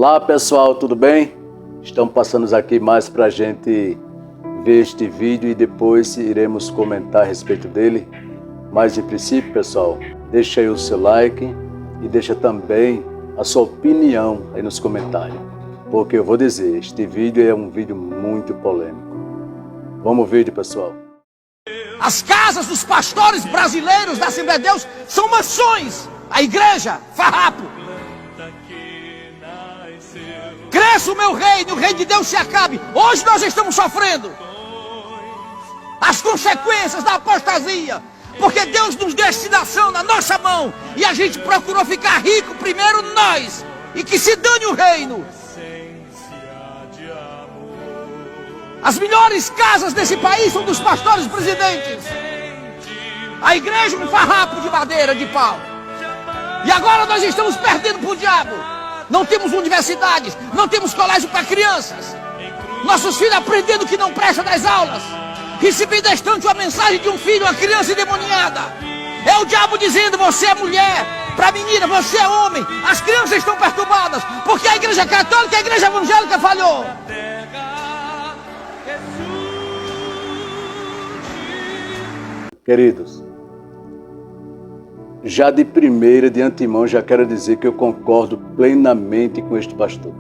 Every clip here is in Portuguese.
Olá pessoal, tudo bem? Estamos passando aqui mais para a gente ver este vídeo e depois iremos comentar a respeito dele. Mas em princípio, pessoal, deixa aí o seu like e deixa também a sua opinião aí nos comentários. Porque eu vou dizer, este vídeo é um vídeo muito polêmico. Vamos ao vídeo, pessoal. As casas dos pastores brasileiros da Assembleia de Deus são mansões. A igreja, farrapo. Cresça o meu reino, o reino de Deus se acabe. Hoje nós estamos sofrendo as consequências da apostasia, porque Deus nos deu destinação na nossa mão e a gente procurou ficar rico primeiro nós, e que se dane o reino. As melhores casas desse país são dos pastores presidentes. A igreja é um farrapo de madeira, de pau. E agora nós estamos perdendo para o diabo. Não temos universidades, não temos colégio para crianças. Nossos filhos aprendendo que não presta das aulas. Recebi distante uma mensagem de um filho, uma criança endemoniada. É o diabo dizendo: você é mulher. Para a menina, você é homem. As crianças estão perturbadas porque a igreja católica e a igreja evangélica falhou. Queridos, já de primeira, de antemão, já quero dizer que eu concordo plenamente com este pastor.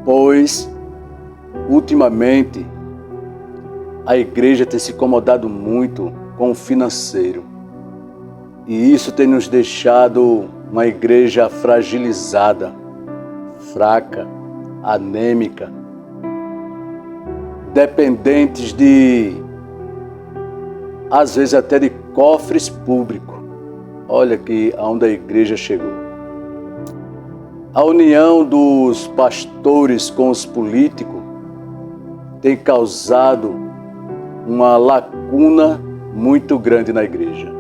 Pois, ultimamente, a igreja tem se incomodado muito com o financeiro. E isso tem nos deixado uma igreja fragilizada, fraca, anêmica, dependentes às vezes até de cofres públicos. Olha aqui aonde a igreja chegou. A união dos pastores com os políticos tem causado uma lacuna muito grande na igreja.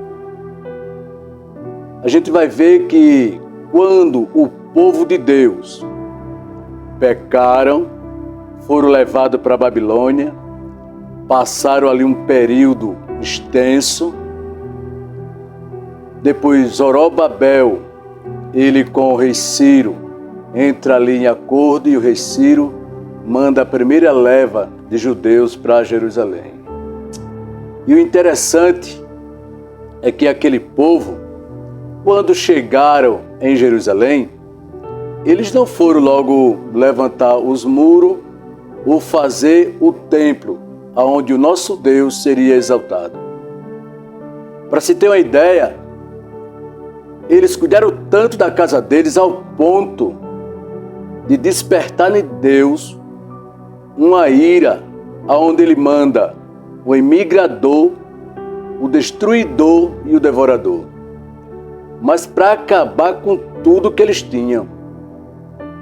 A gente vai ver que quando o povo de Deus pecaram, foram levados para a Babilônia, passaram ali um período extenso. Depois Zorobabel, ele com o rei Ciro, entra ali em acordo e o rei Ciro manda a primeira leva de judeus para Jerusalém. E o interessante é que aquele povo, quando chegaram em Jerusalém, eles não foram logo levantar os muros ou fazer o templo, onde o nosso Deus seria exaltado. Para se ter uma ideia, eles cuidaram tanto da casa deles ao ponto de despertar em Deus uma ira, aonde ele manda o imigrador, o destruidor e o devorador. Mas para acabar com tudo que eles tinham,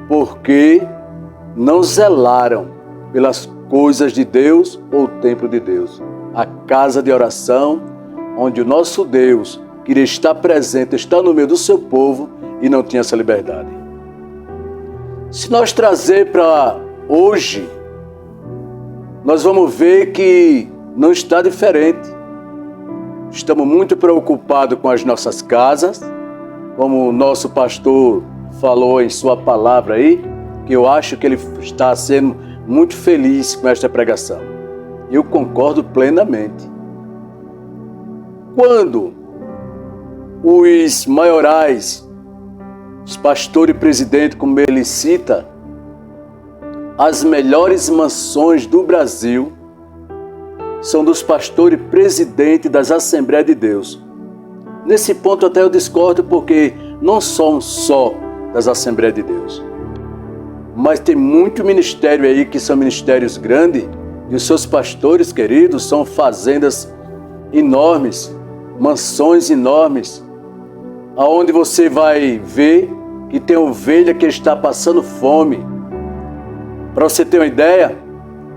porque não zelaram pelas coisas de Deus ou o templo de Deus, a casa de oração, onde o nosso Deus queria estar presente, estar no meio do seu povo e não tinha essa liberdade. Se nós trazer para hoje, nós vamos ver que não está diferente. Estamos muito preocupados com as nossas casas, como o nosso pastor falou em sua palavra aí, que eu acho que ele está sendo muito feliz com esta pregação. Eu concordo plenamente. Quando os maiorais, os pastores e presidentes, como ele cita, as melhores mansões do Brasil são dos pastores e presidentes das Assembleias de Deus. Nesse ponto até eu discordo, porque não são só das Assembleias de Deus, mas tem muito ministério aí que são ministérios grandes, e os seus pastores queridos são fazendas enormes, mansões enormes, aonde você vai ver que tem ovelha que está passando fome. Para você ter uma ideia,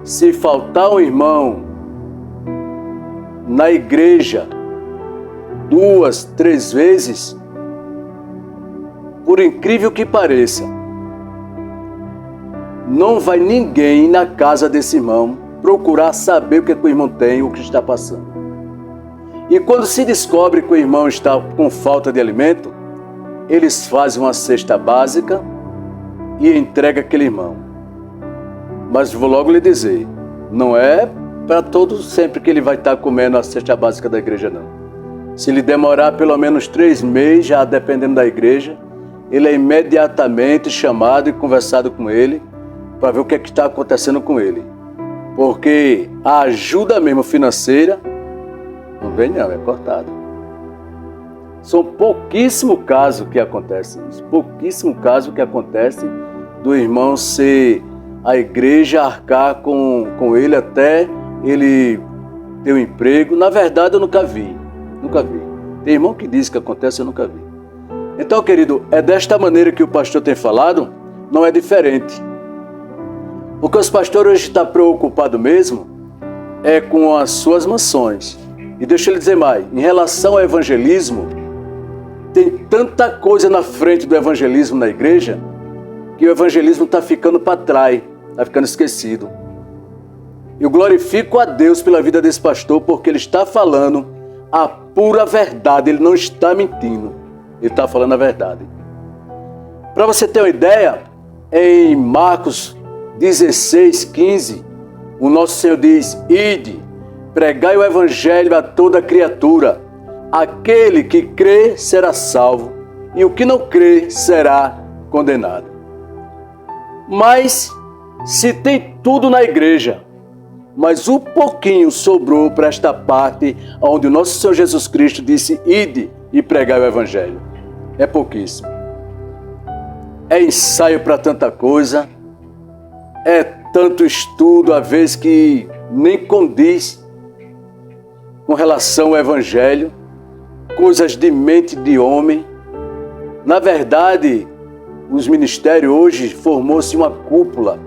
se faltar um irmão na igreja 2, 3 vezes, por incrível que pareça, não vai ninguém na casa desse irmão procurar saber o que o irmão tem, o que está passando. E quando se descobre que o irmão está com falta de alimento, eles fazem uma cesta básica e entrega aquele irmão. Mas vou logo lhe dizer, não é para todos sempre que ele vai estar comendo a cesta básica da igreja, não. Se ele demorar pelo menos 3 meses, já dependendo da igreja, ele é imediatamente chamado e conversado com ele para ver o que é que está acontecendo com ele. Porque a ajuda mesmo financeira, não vem não, é cortada. São pouquíssimos casos que acontecem. Pouquíssimo caso que acontece do irmão ser a igreja arcar com ele até ele ter um emprego. Na verdade, eu nunca vi. Nunca vi. Tem irmão que diz que acontece, eu nunca vi. Então, querido, é desta maneira que o pastor tem falado, não é diferente. O que os pastores hoje estão preocupados mesmo é com as suas mansões. E deixa eu lhe dizer mais, em relação ao evangelismo, tem tanta coisa na frente do evangelismo na igreja, que o evangelismo está ficando para trás, está ficando esquecido. Eu glorifico a Deus pela vida desse pastor, porque ele está falando a pura verdade, ele não está mentindo, ele está falando a verdade. Para você ter uma ideia, em Marcos 16:15, o nosso Senhor diz: ide, pregai o evangelho a toda criatura. Aquele que crê será salvo, e o que não crê será condenado. Mas, se tem tudo na igreja, mas um pouquinho sobrou para esta parte, onde o nosso Senhor Jesus Cristo disse: ide e pregai o evangelho. É pouquíssimo. É ensaio para tanta coisa, é tanto estudo, às vezes, que nem condiz com relação ao evangelho, coisas de mente de homem. Na verdade, os ministérios hoje formou-se uma cúpula,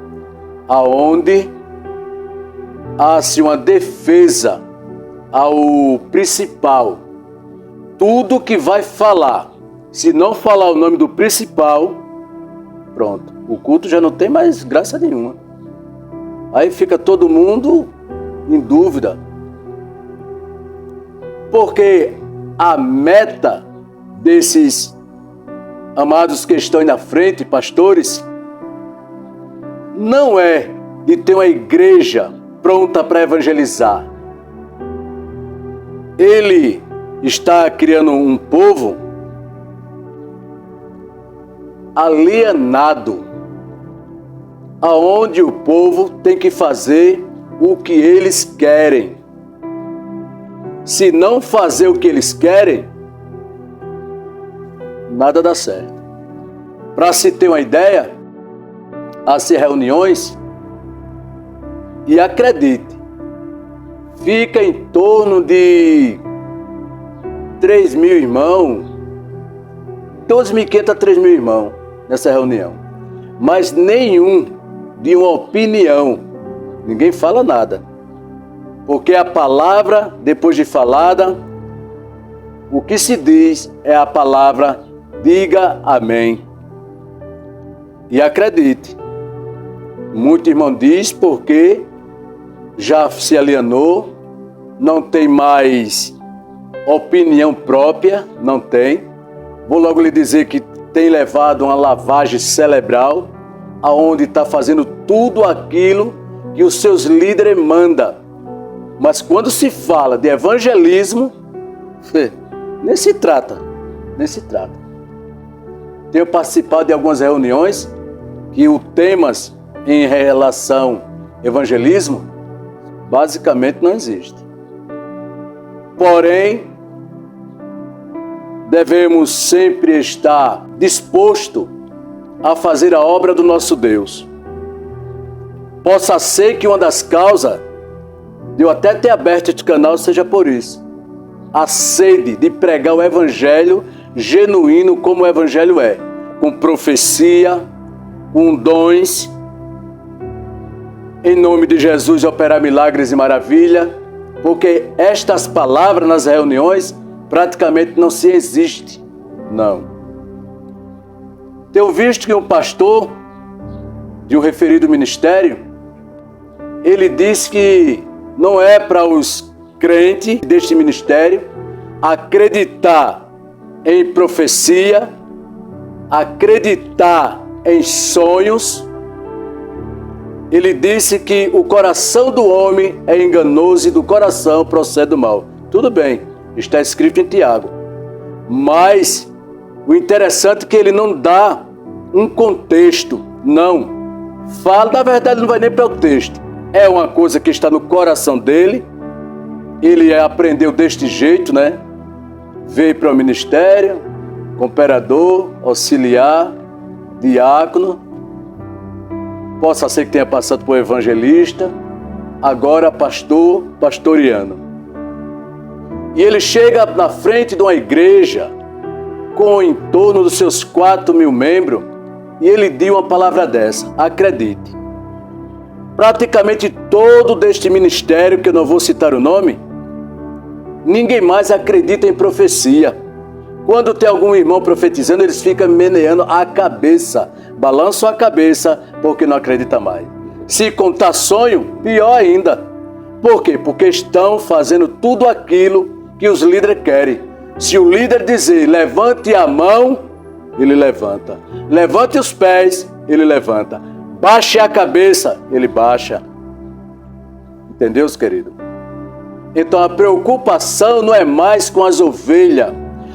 aonde há-se uma defesa ao principal. Tudo que vai falar, se não falar o nome do principal, pronto, o culto já não tem mais graça nenhuma. Aí fica todo mundo em dúvida. Porque a meta desses amados que estão aí na frente, pastores, não é de ter uma igreja pronta para evangelizar. Ele está criando um povo alienado, aonde o povo tem que fazer o que eles querem. Se não fazer o que eles querem, nada dá certo. Para se ter uma ideia, há-se reuniões, e acredite, fica em torno de 3.000 irmãos, 2.500 a 3.000 irmãos nessa reunião. Mas nenhum de uma opinião, ninguém fala nada. Porque a palavra, depois de falada, o que se diz é a palavra: diga amém. E acredite, muito irmão diz porque já se alienou, não tem mais opinião própria, não tem. Vou logo lhe dizer que tem levado uma lavagem cerebral, aonde está fazendo tudo aquilo que os seus líderes mandam. Mas quando se fala de evangelismo, nem se trata. Tenho participado de algumas reuniões que o temas em relação ao evangelismo basicamente não existe. Porém, devemos sempre estar disposto a fazer a obra do nosso Deus. Possa ser que uma das causas de eu até ter aberto este canal seja por isso. A sede de pregar o evangelho genuíno como o evangelho é. Com profecia, com dons, em nome de Jesus operar milagres e maravilha, porque estas palavras nas reuniões praticamente não se existe. Não. Tenho visto que um pastor de um referido ministério, ele disse que não é para os crentes deste ministério acreditar em profecia, acreditar em sonhos, ele disse que o coração do homem é enganoso e do coração procede o mal. Tudo bem, está escrito em Tiago. Mas o interessante é que ele não dá um contexto, não. Fala, na verdade não vai nem para o texto. É uma coisa que está no coração dele. Ele aprendeu deste jeito, né? Veio para o ministério, cooperador, auxiliar, diácono. Possa ser que tenha passado por evangelista, agora pastor, pastoriano. E ele chega na frente de uma igreja com em torno dos seus 4.000 membros e ele diz uma palavra dessa, acredite. Praticamente todo deste ministério, que eu não vou citar o nome, ninguém mais acredita em profecia. Quando tem algum irmão profetizando, eles ficam meneando a cabeça, balançam a cabeça porque não acredita mais. Se contar sonho, pior ainda. Por quê? Porque estão fazendo tudo aquilo que os líderes querem. Se o líder dizer, levante a mão, ele levanta. Levante os pés, ele levanta. Baixe a cabeça, ele baixa. Entendeu, querido? Então a preocupação não é mais com as ovelhas.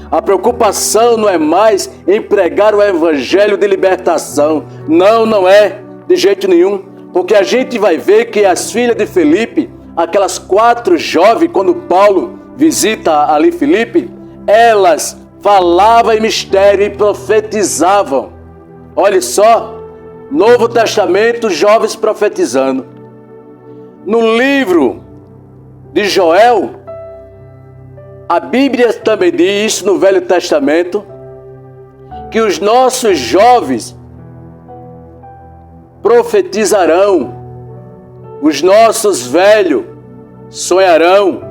A preocupação não é mais em pregar o evangelho de libertação. Não, não é de jeito nenhum. Porque a gente vai ver que as filhas de Filipe, aquelas 4 jovens, quando Paulo visita ali Filipe, elas falavam em mistério e profetizavam. Olha só, Novo Testamento, jovens profetizando. No livro de Joel, a Bíblia também diz isso no Velho Testamento, que os nossos jovens profetizarão, os nossos velhos sonharão.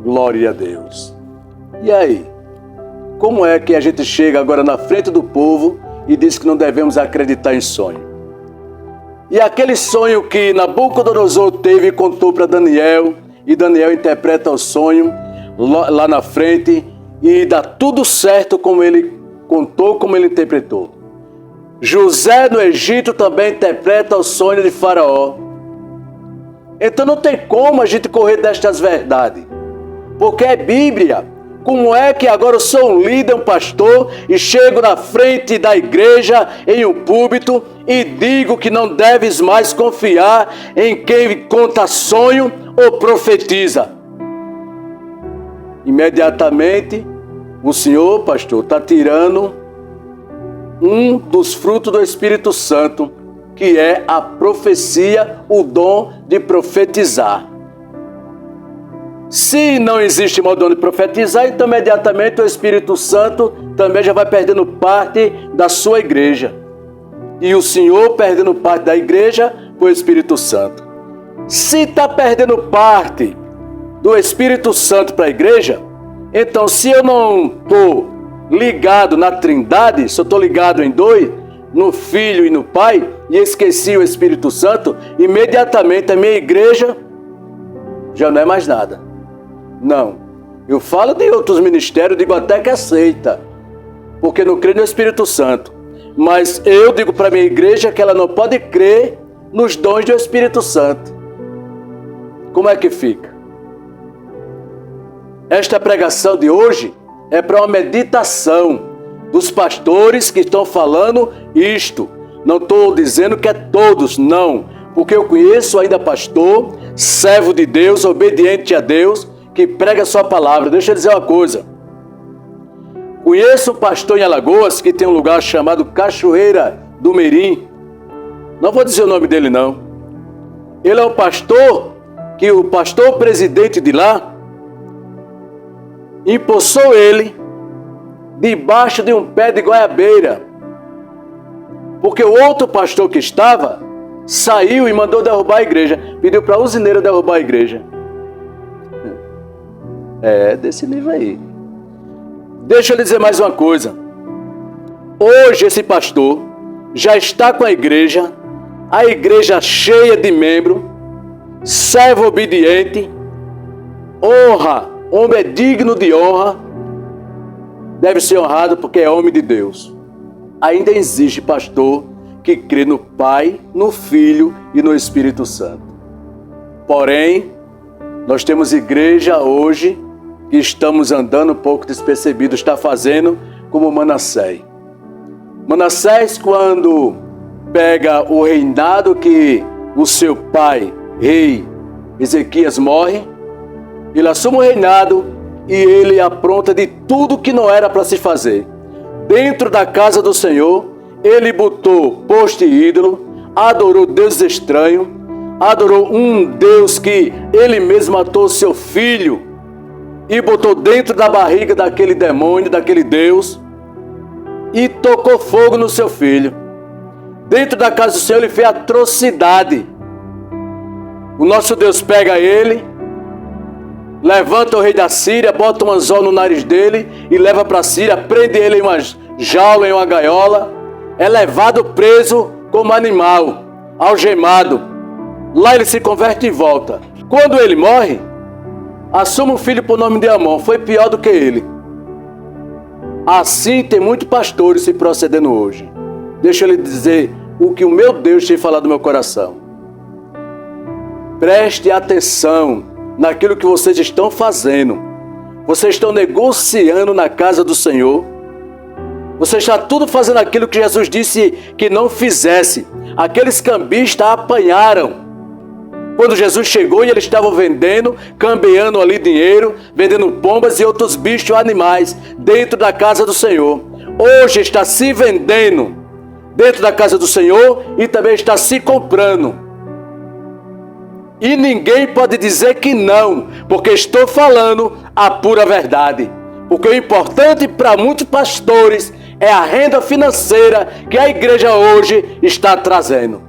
Glória a Deus. E aí? Como é que a gente chega agora na frente do povo e diz que não devemos acreditar em sonho? E aquele sonho que Nabucodonosor teve e contou para Daniel, e Daniel interpreta o sonho lá na frente e dá tudo certo como ele contou, como ele interpretou. José no Egito também interpreta o sonho de Faraó. Então não tem como a gente correr destas verdades, porque é Bíblia. Como é que agora eu sou um líder, um pastor, e chego na frente da igreja, em um púlpito, e digo que não deves mais confiar em quem conta sonho ou profetiza? Imediatamente, o senhor, pastor, está tirando um dos frutos do Espírito Santo, que é a profecia, o dom de profetizar. Se não existe mais o dom de profetizar, então imediatamente o Espírito Santo também já vai perdendo parte da sua igreja. E o Senhor perdendo parte da igreja por Espírito Santo. Se está perdendo parte do Espírito Santo para a igreja, então se eu não estou ligado na Trindade, se eu estou ligado em dois, no Filho e no Pai, e esqueci o Espírito Santo, imediatamente a minha igreja já não é mais nada. Não, eu falo de outros ministérios, digo até que aceita, porque não crê no Espírito Santo. Mas eu digo para a minha igreja que ela não pode crer nos dons do Espírito Santo. Como é que fica? Esta pregação de hoje é para uma meditação dos pastores que estão falando isto. Não estou dizendo que é todos, não, porque eu conheço ainda pastor, servo de Deus, obediente a Deus, que prega a sua palavra. Deixa eu dizer uma coisa. Conheço um pastor em Alagoas que tem um lugar chamado Cachoeira do Mirim. Não vou dizer o nome dele, não. Ele é um pastor que o pastor presidente de lá impulsou ele debaixo de um pé de goiabeira, porque o outro pastor que estava saiu e mandou derrubar a igreja. Pediu para a usineira derrubar a igreja. É desse nível aí. Deixa eu lhe dizer mais uma coisa. Hoje esse pastor já está com a igreja cheia de membros, servo obediente, honra, homem é digno de honra, deve ser honrado porque é homem de Deus. ainda existe pastor que crê no Pai, no Filho e no Espírito Santo. Porém, nós temos igreja hoje que estamos andando um pouco despercebidos, está fazendo como Manassés. Manassés, quando pega o reinado que o seu pai, rei Ezequias, morre, ele assume o reinado e ele apronta de tudo que não era para se fazer. Dentro da casa do Senhor, ele botou poste ídolo, adorou deuses estranhos, adorou um Deus que ele mesmo matou seu filho e botou dentro da barriga daquele demônio, daquele Deus, e tocou fogo no seu filho. Dentro da casa do Senhor ele fez atrocidade. O nosso Deus pega ele, levanta o rei da Síria, bota um anzol no nariz dele e leva para a Síria, prende ele em uma jaula, em uma gaiola, é levado preso como animal, algemado. Lá ele se converte e volta. Quando ele morre, assume um filho por nome de Amon, foi pior do que ele. Assim tem muitos pastores se procedendo hoje. Deixa eu lhe dizer o que o meu Deus tem falado no meu coração. Preste atenção naquilo que vocês estão fazendo. Vocês estão negociando na casa do Senhor. Vocês estão tudo fazendo aquilo que Jesus disse que não fizesse. Aqueles cambistas apanharam. Quando Jesus chegou e eles estavam vendendo, cambiando ali dinheiro, vendendo pombas e outros bichos animais dentro da casa do Senhor. Hoje está se vendendo dentro da casa do Senhor e também está se comprando. E ninguém pode dizer que não, porque estou falando a pura verdade. Porque o importante para muitos pastores é a renda financeira que a igreja hoje está trazendo.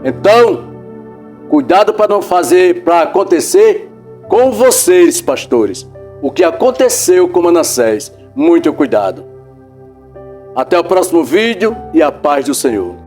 Então, cuidado para não fazer, para acontecer com vocês, pastores, o que aconteceu com Manassés. Muito cuidado. Até o próximo vídeo e a paz do Senhor.